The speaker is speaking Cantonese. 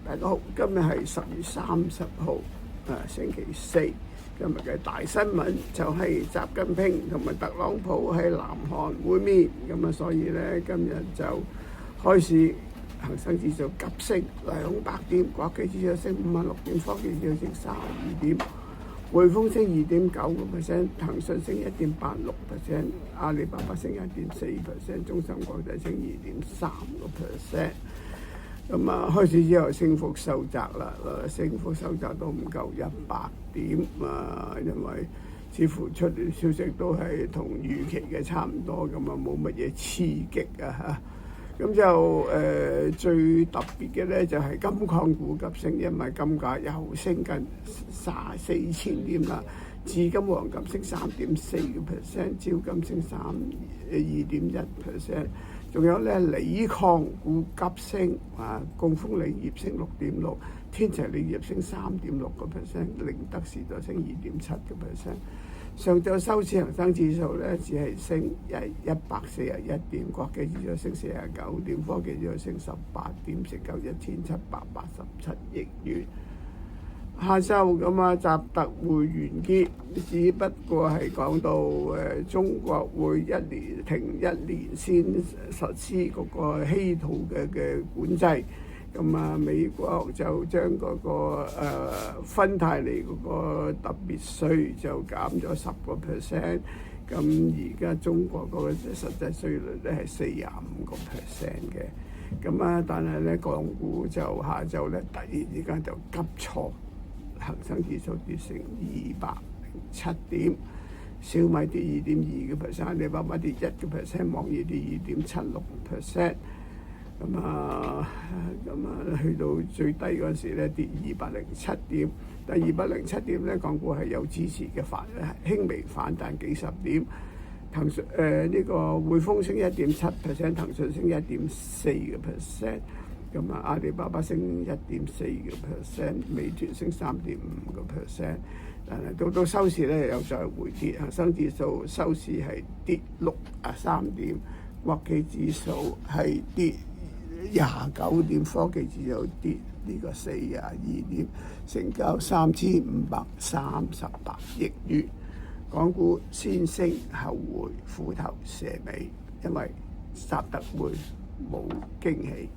大家好，今日係10月30號，星期四。今日嘅大新聞就係習近平同埋特朗普喺南韓會面，咁啊，所以咧今日就開市，恒生指數急升200點，國企指數升56點，科技指數升32點，匯豐升2.9%，騰訊升1.86%，阿里巴巴升1.4%，中芯國際升2.3%。咁啊，開始之後升幅收窄啦，升幅收窄都唔夠100點啊，因為似乎出嚟消息都係同預期嘅差唔多，咁啊冇乜嘢刺激啊嚇。咁就最特別嘅咧就係金礦股急升，因為金價又升緊4000點啦，至金黃金升3.4%，招金升2.1%。仲有咧，鋰礦股急升，贛鋒鋰業升6.6%，天齊鋰業升3.6%，寧德時代升2.7%。上晝收市恒生指數咧只係升141點，國際指數升49點，科技指數升18點，成交1787億元。下週咁啊，習特會完結，只不過係講到中國會停一年先實施嗰個稀土嘅管制，咁啊美國就將嗰個芬太尼嗰個特別稅就減咗10%，咁而家中國嗰個實際稅率咧係45%嘅，咁啊但係咧港股就下晝咧突然之間就急挫。恒生指數跌成207點，小米跌2.2%，阿里巴巴跌1%，網易跌2.76%。咁啊去到最低嗰陣時咧跌207點，但207點咧港股係有支持嘅輕微反彈幾十點。騰訊呢個匯豐升1.7%，騰訊升1.4%。咁啊，阿里巴巴升1.4%，美團升3.5%，但係到收市咧又再回跌，恒生指數收市係跌63點，國企指數係跌29點，科技指數跌42點，成交3538億元。港股先升後回，虎頭蛇尾，因為習特會冇驚喜。